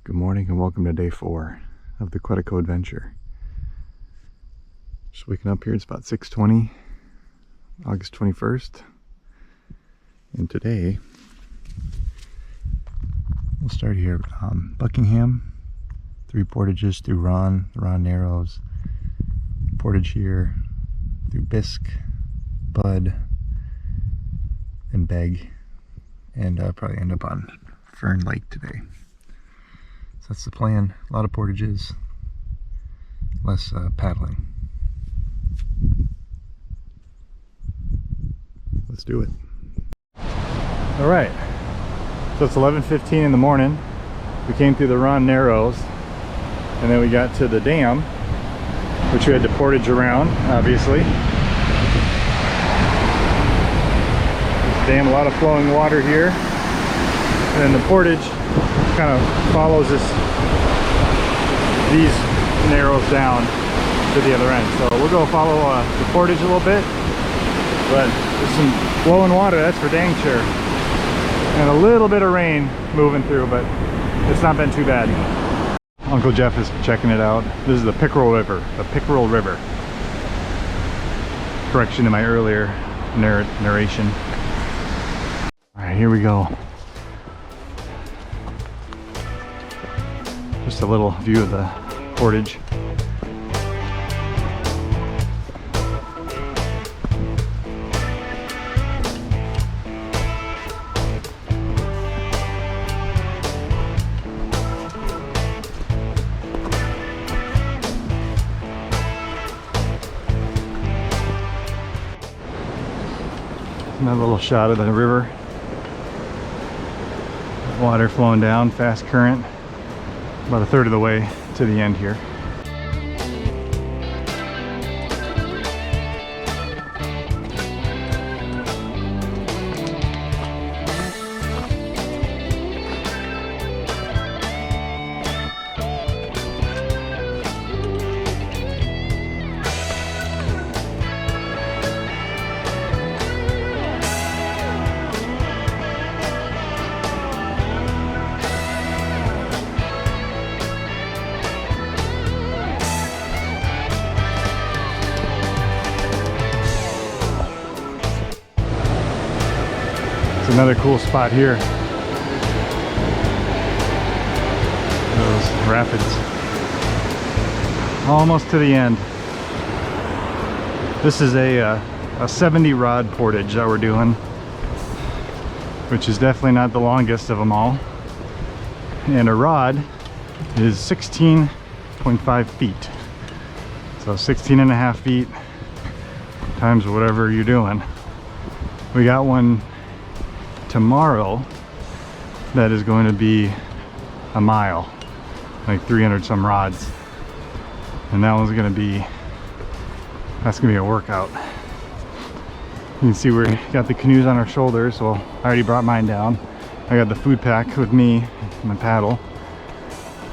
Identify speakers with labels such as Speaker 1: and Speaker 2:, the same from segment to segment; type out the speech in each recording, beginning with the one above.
Speaker 1: Good morning and welcome to day 4 of the Quetico adventure. Just waking up here, it's about 6:20, August 21st. And today, we'll start here. Buckingham, 3 portages through the Ron Narrows, portage here through Bisque, Bud, and Begg, and probably end up on Fern Lake today. So that's the plan. A lot of portages, less paddling. Let's do it. All right, so it's 11:15 in the morning. We came through the Ron Narrows, and then we got to the dam, which we had to portage around, obviously. This dam, a lot of flowing water here, and then the portage kind of follows these narrows down to the other end. So we'll go follow the portage a little bit, but there's some flowing water, that's for dang sure, and a little bit of rain moving through, but it's not been too bad. Uncle Jeff is checking it out. This is the Pickerel River, correction to my earlier narration. All right, here we go. Just a little view of the portage. Another little shot of the river. Water flowing down, fast current. About a third of the way to the end here. Another cool spot here. Those rapids. Almost to the end. This is a 70 rod portage that we're doing, which is definitely not the longest of them all. And a rod is 16.5 feet. So 16.5 feet times whatever you're doing. We got one tomorrow that is going to be a mile, like 300 some rods, and that one's going to be, that's going to be a workout. You can see we got the canoes on our shoulders. Well, I already brought mine down. I got the food pack with me, my paddle,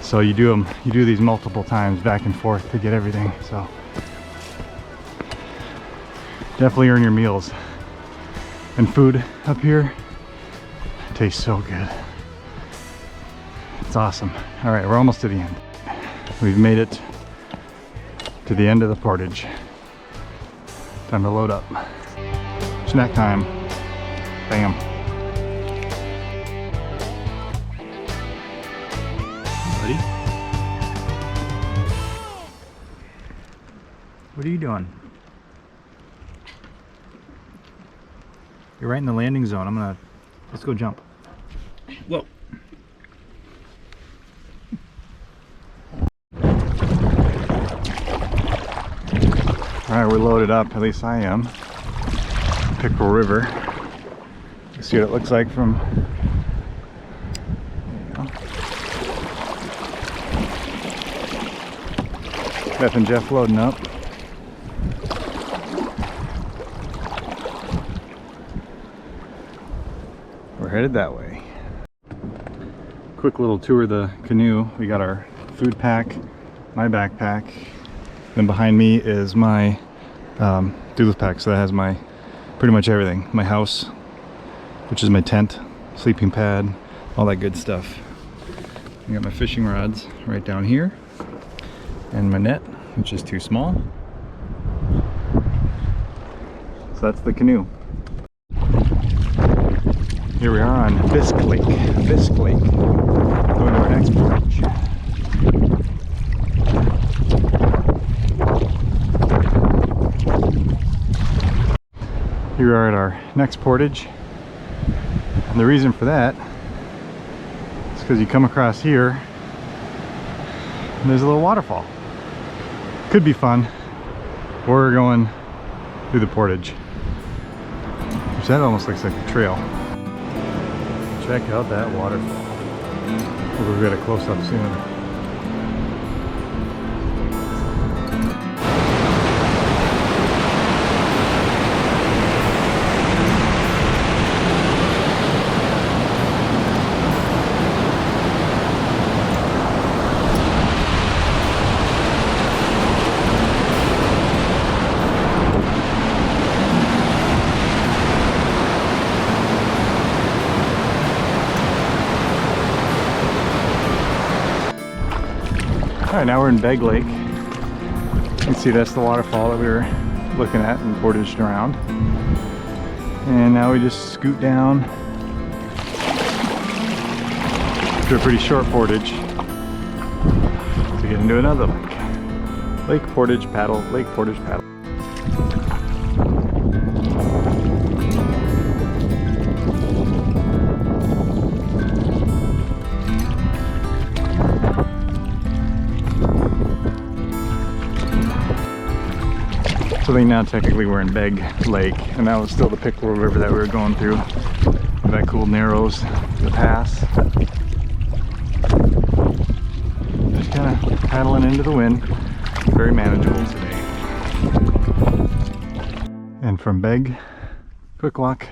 Speaker 1: so you do these multiple times back and forth to get everything. So definitely earn your meals. And food up here tastes so good. It's awesome. All right, we're almost to the end. We've made it to the end of the portage. Time to load up. Snack time. Bam. Buddy? What are you doing? You're right in the landing zone. Let's go jump. Whoa. Alright, we're loaded up, at least I am. Pickerel River. You see what it looks like from... There you go. Beth and Jeff loading up. We're headed that way. Quick little tour of the canoe. We got our food pack, my backpack. Then behind me is my duluth pack, so that has my pretty much everything. My house, which is my tent, sleeping pad, all that good stuff. I got my fishing rods right down here, and my net, which is too small. So that's the canoe. Here we are on Bisque Lake. Bisque Lake. Going to our next portage. Here we are at our next portage. And the reason for that is because you come across here and there's a little waterfall. Could be fun. We're going through the portage, which that almost looks like a trail. Check out that waterfall. We'll get a close-up soon. Alright, now we're in Beg Lake. You can see that's the waterfall that we were looking at and portaged around. And now we just scoot down to a pretty short portage to get into another lake. Lake portage paddle, lake portage paddle. So I think now technically we're in Beg Lake, and that was still the Pickle River that we were going through. That cool narrows the pass. Just kind of paddling into the wind. Very manageable today. And from Beg, quick walk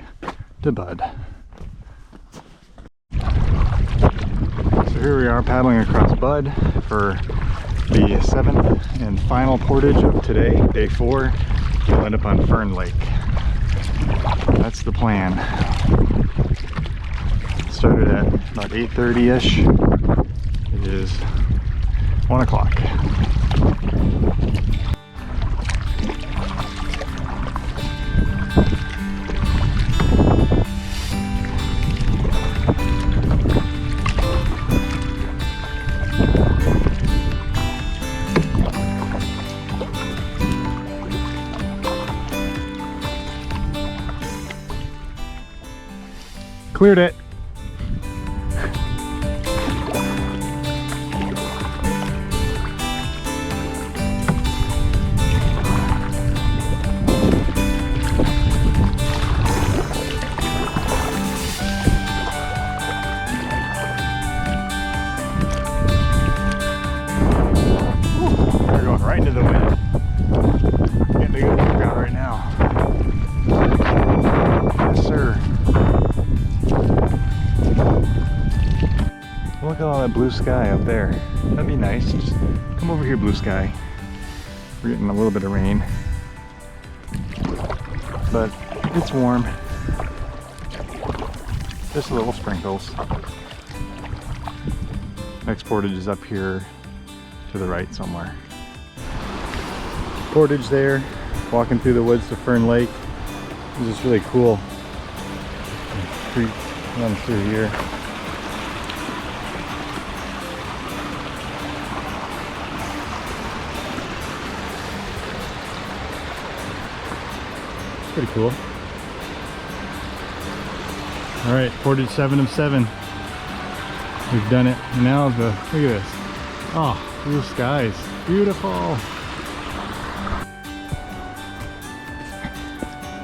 Speaker 1: to Bud. So here we are paddling across Bud for the 7th and final portage of today, day 4. We'll end up on Fern Lake. That's the plan. Started at about 8:30-ish. It is 1 o'clock. Cleared it. We're going right into the wind. Getting a good workout right now. Yes, sir. Look at all that blue sky up there. That'd be nice. Just come over here, blue sky. We're getting a little bit of rain, but it's warm. Just little sprinkles. Next portage is up here to the right somewhere. Portage there, walking through the woods to Fern Lake. This is really cool. Creek runs through here. Pretty cool. All right, portage 7 of 7. We've done it. And now look at this. Oh, blue skies. Beautiful.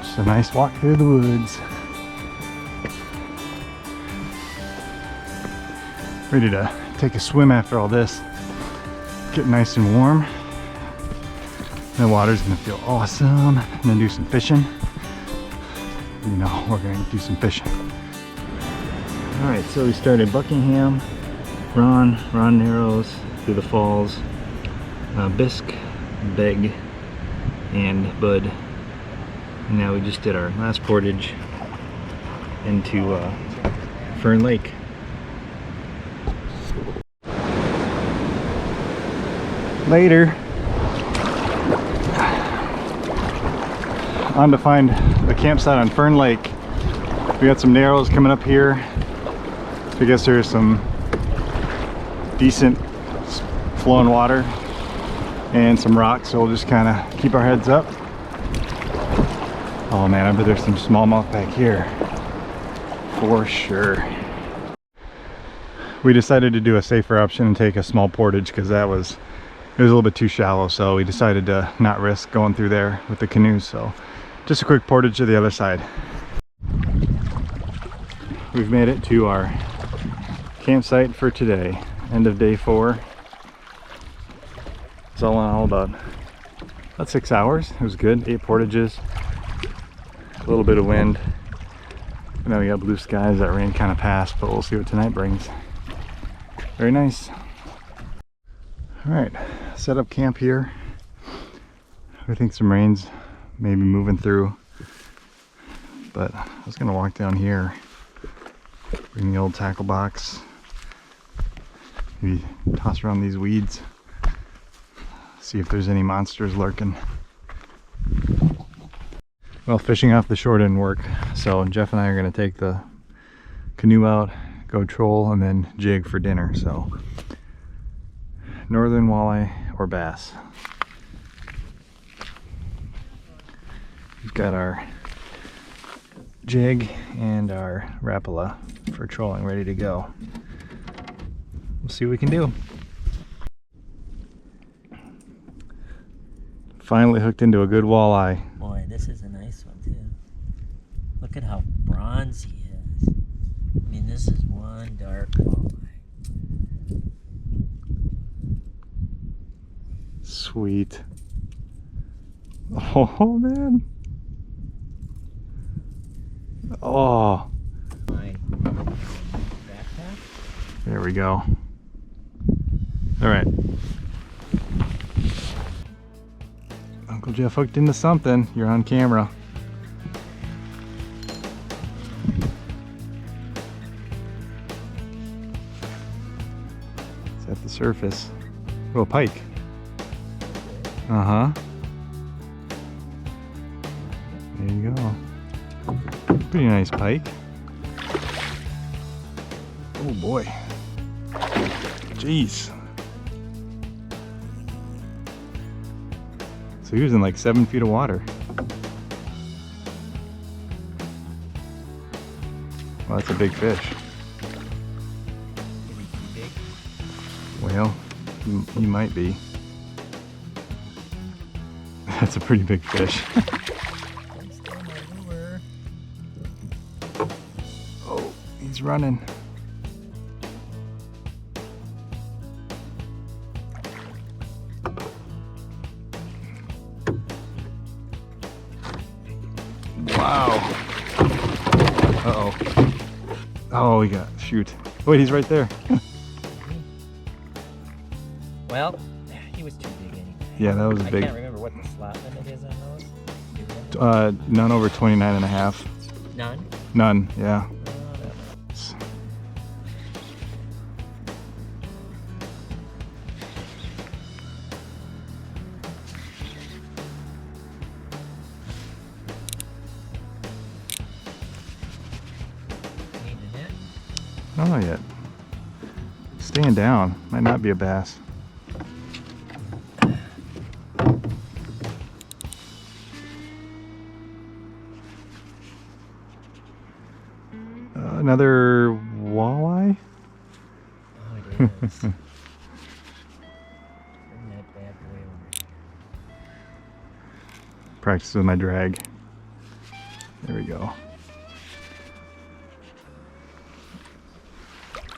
Speaker 1: Just a nice walk through the woods. Ready to take a swim after all this. Get nice and warm. The water's gonna feel awesome. And then do some fishing. You know, we're gonna do some fishing. All right, so we started Buckingham, Ron Narrows, through the falls, Bisque, Beg, and Bud. And now we just did our last portage into Fern Lake. Later. On to find a campsite on Fern Lake. We got some narrows coming up here. So I guess there's some decent flowing water and some rocks, so we'll just kind of keep our heads up. Oh man, I bet there's some smallmouth back here for sure. We decided to do a safer option and take a small portage because it was a little bit too shallow, so we decided to not risk going through there with the canoes. So just a quick portage to the other side. We've made it to our campsite for today, end of day 4. It's all in all about 6 hours. It was good. 8 portages, a little bit of wind. Now we got blue skies. That rain kind of passed, but we'll see what tonight brings. Very nice. All right, set up camp here. I think some rain's maybe moving through, but I was gonna walk down here, bring the old tackle box, maybe toss around these weeds, see if there's any monsters lurking. Well, fishing off the shore didn't work, so Jeff and I are gonna take the canoe out, go troll, and then jig for dinner. So northern walleye or bass. We've got our jig and our Rapala for trolling ready to go. We'll see what we can do. Finally hooked into a good walleye.
Speaker 2: Boy, this is a nice one too. Look at how bronzy he is. I mean, this is one dark walleye.
Speaker 1: Sweet. Oh man. Oh.
Speaker 2: My backpack.
Speaker 1: There we go. All right. Uncle Jeff hooked into something. You're on camera. It's at the surface. Oh, pike. Uh-huh. There you go. Pretty nice pike. Oh boy. Jeez. So he was in like 7 feet of water. Well, that's a big fish. Well, he might be. That's a pretty big fish. Oh, he's running. Wow. Uh-oh. Oh, we got, shoot. Wait, he's right there.
Speaker 2: Well, he was too big anyway.
Speaker 1: Yeah, that was
Speaker 2: I
Speaker 1: big.
Speaker 2: can't remember what the slot limit is on those.
Speaker 1: None over 29 and a half.
Speaker 2: None?
Speaker 1: None, yeah. Not yet. Staying down. Might not be a bass. Another walleye?
Speaker 2: Oh, it is. Bring that bad boy over here.
Speaker 1: Practice with my drag. There we go.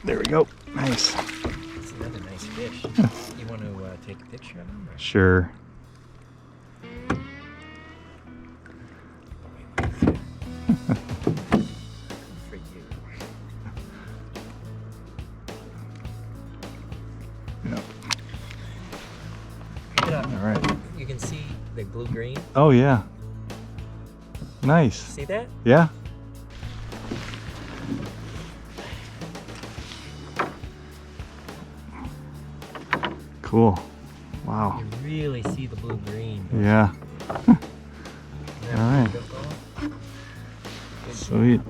Speaker 1: There we go. Nice.
Speaker 2: That's another nice fish. You want to take a picture of him? Or?
Speaker 1: Sure.
Speaker 2: For you.
Speaker 1: Yep.
Speaker 2: All
Speaker 1: right.
Speaker 2: You can see the blue-green.
Speaker 1: Oh yeah. Nice.
Speaker 2: See that?
Speaker 1: Yeah. Cool. Wow.
Speaker 2: You really see the blue-green.
Speaker 1: Yeah.
Speaker 2: All
Speaker 1: right. Sweet.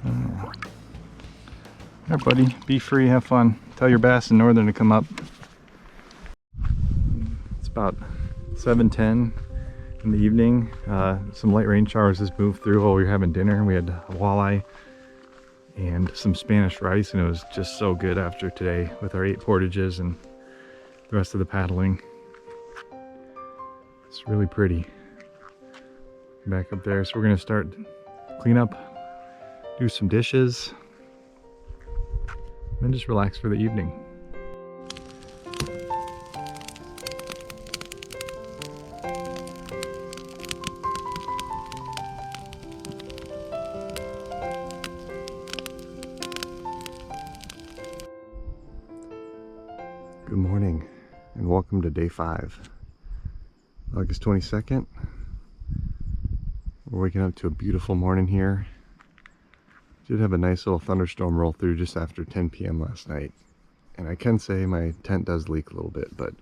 Speaker 1: All right, buddy. Be free. Have fun. Tell your bass in Northern to come up. It's about 7:10 in the evening. Some light rain showers just moved through while we were having dinner. We had a walleye and some Spanish rice, and it was just so good after today with our 8 portages and the rest of the paddling. It's really pretty back up there. So we're gonna start clean up, do some dishes, and then just relax for the evening. Good morning and welcome to day 5, August 22nd. We're waking up to a beautiful morning here. Did have a nice little thunderstorm roll through just after 10 p.m. last night. And I can say my tent does leak a little bit, but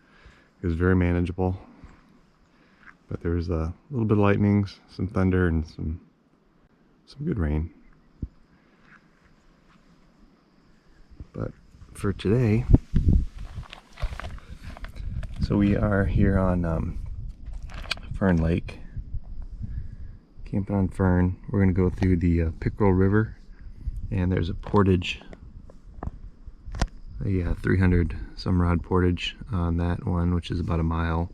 Speaker 1: it was very manageable. But there was a little bit of lightnings, some thunder, and some good rain. But for today, so we are here on Fern Lake, camping on Fern. We're going to go through the Pickerel River, and there's a portage, a 300 some rod portage on that one, which is about a mile.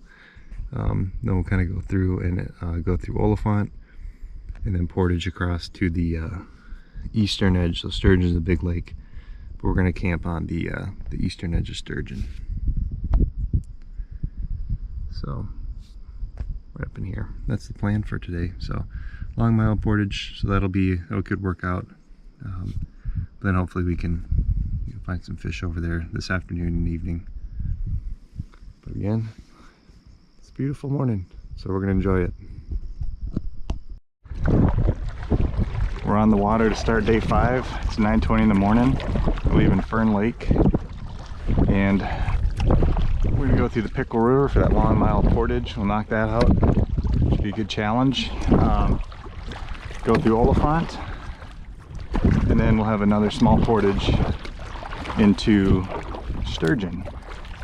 Speaker 1: Then we'll kind of go through and go through Oliphant, and then portage across to the eastern edge. So Sturgeon's a big lake, but we're going to camp on the eastern edge of Sturgeon. So right up in here. That's the plan for today. So long mile portage, so that'll be a good workout. Then hopefully we can find some fish over there this afternoon and evening. But again, it's a beautiful morning, so we're gonna enjoy it. We're on the water to start day 5. It's 9:20 in the morning. We're leaving Fern Lake, and we're gonna go through the Pickerel River for that long mile portage. We'll knock that out. Should be a good challenge. Go through Oliphant, and then we'll have another small portage into Sturgeon,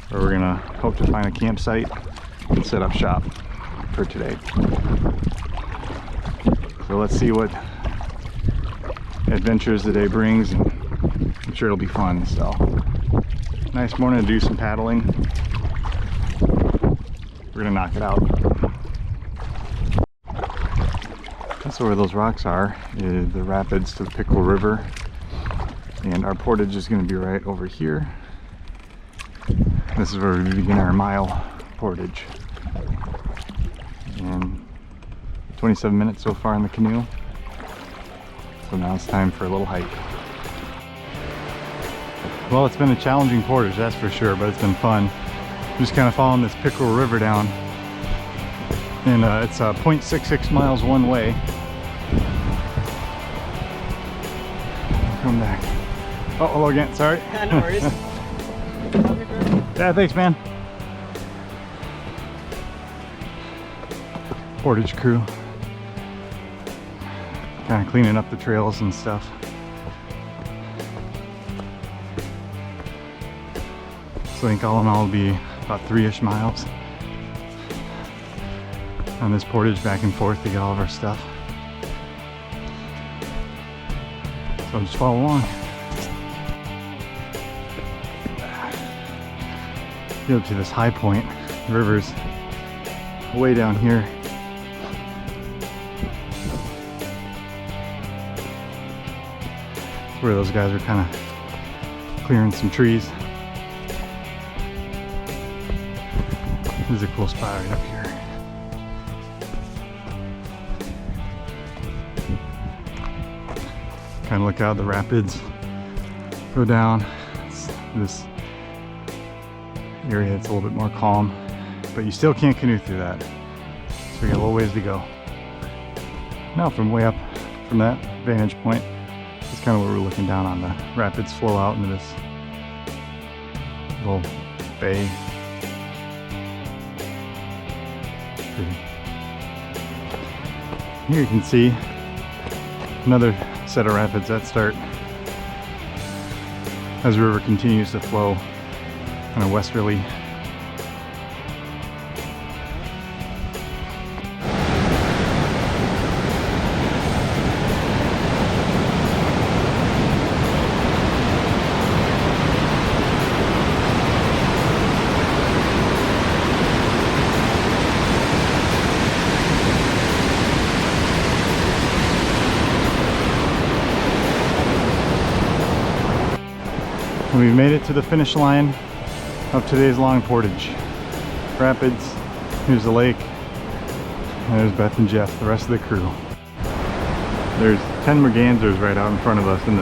Speaker 1: where we're gonna hope to find a campsite and set up shop for today. So let's see what adventures the day brings, and I'm sure it'll be fun. So nice morning to do some paddling. We're gonna knock it out. That's where those rocks are, is the rapids to the Pickerel River, and our portage is going to be right over here. This is where we begin our mile portage, and 27 minutes so far in the canoe, so now it's time for a little hike. Well, it's been a challenging portage, that's for sure, but it's been fun. Just kind of following this Pickerel River down, and it's 0.66 miles one way. Come back. Oh, hello again, sorry.
Speaker 2: Yeah, no worries.
Speaker 1: Yeah, thanks, man. Portage crew. Kind of cleaning up the trails and stuff. So I think all in all it'll be about 3-ish miles on this portage back and forth to get all of our stuff. So just follow along. Get up to this high point. The river's way down here. That's where those guys are kind of clearing some trees. This is a cool spot right up here. Kind of look out the rapids, go down. It's this area that's a little bit more calm, but you still can't canoe through that. So we got a little ways to go. Now from way up from that vantage point, it's kind of where we're looking down on the rapids flow out into this little bay. Pretty. Here you can see another set of rapids that start as the river continues to flow kind of westerly. We've made it to the finish line of today's long portage. Rapids, here's the lake, and there's Beth and Jeff, the rest of the crew. There's 10 mergansers right out in front of us in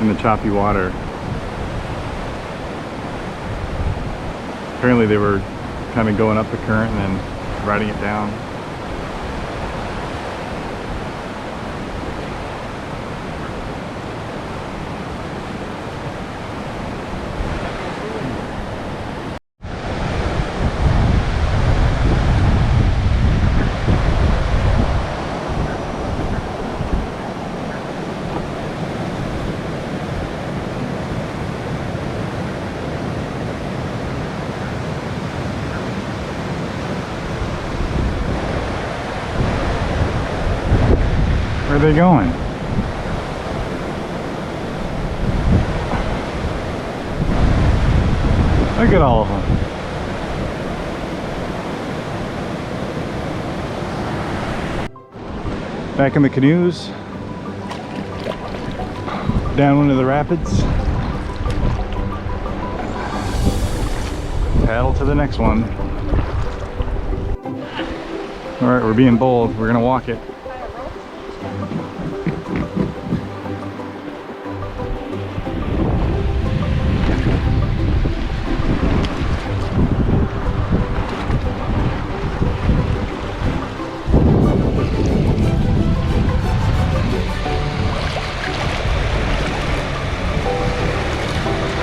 Speaker 1: the choppy water. Apparently they were kind of going up the current and then riding it down. Where are they going? Look at all of them. Back in the canoes, down one of the rapids, paddle to the next one. All right, we're being bold. We're gonna walk it.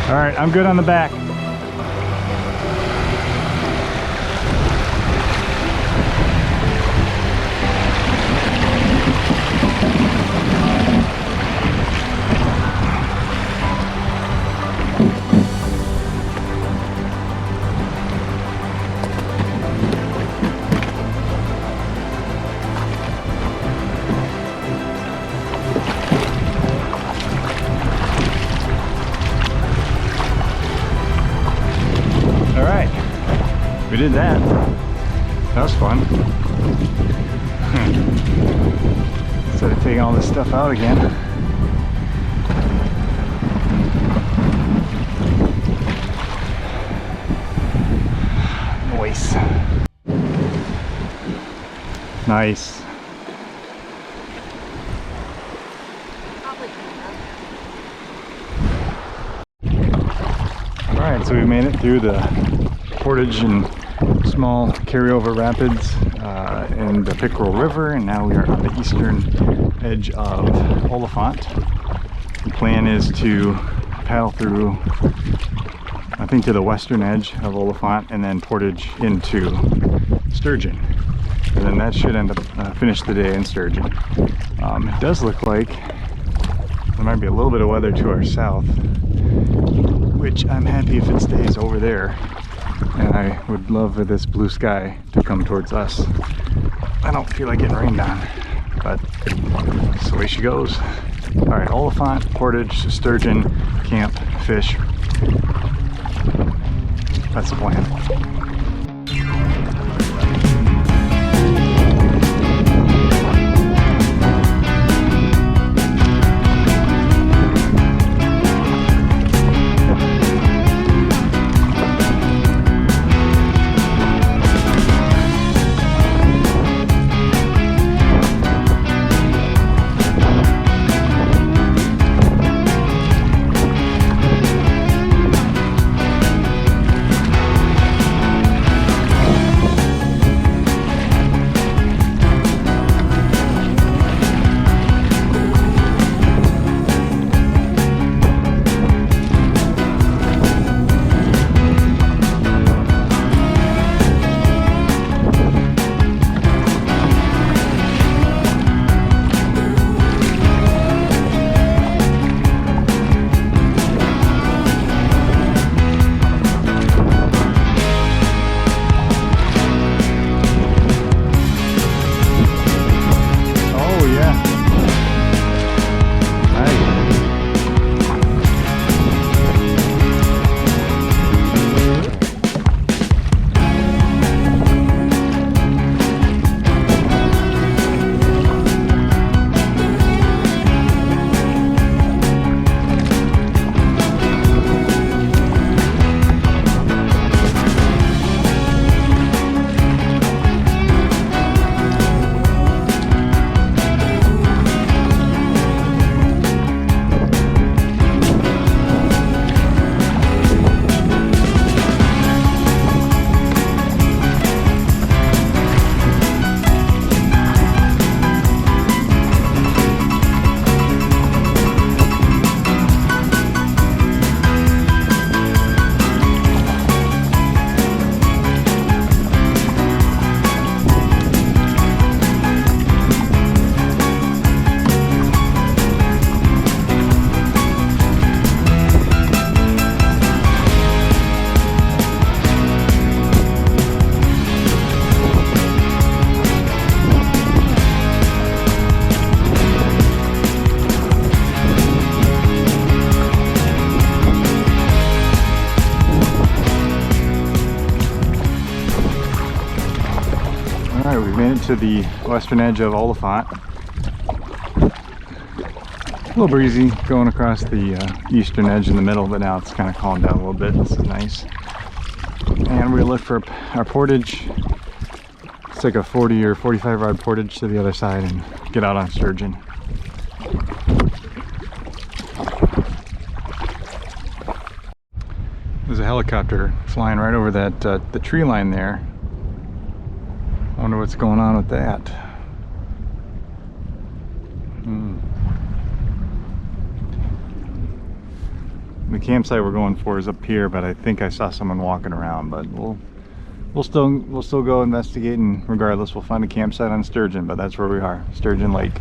Speaker 1: All right, I'm good on the back. We did that. That was fun. Instead of taking all this stuff out again. Nice. Nice. Alright, so we made it through the portage and small carryover rapids in the Pickerel River, and now we are on the eastern edge of Oliphant. The plan is to paddle through, I think, to the western edge of Oliphant and then portage into Sturgeon, and then that should end up finish the day in Sturgeon. It does look like there might be a little bit of weather to our south, which I'm happy if it stays over there. And I would love for this blue sky to come towards us. I don't feel like getting rained on, but that's the way she goes. All right, Oliphant, portage, Sturgeon, camp, fish. That's the plan. Alright, we've made it to the western edge of Oliphant. A little breezy going across the eastern edge in the middle, but now it's kind of calmed down a little bit. This is nice. And we're gonna look for our portage. It's like a 40 or 45 rod portage to the other side and get out on sturgeon. There's a helicopter flying right over that the tree line there. I wonder what's going on with that. The campsite we're going for is up here, but I think I saw someone walking around. But we'll still go investigate, and regardless, we'll find a campsite on Sturgeon. But that's where we are, Sturgeon Lake.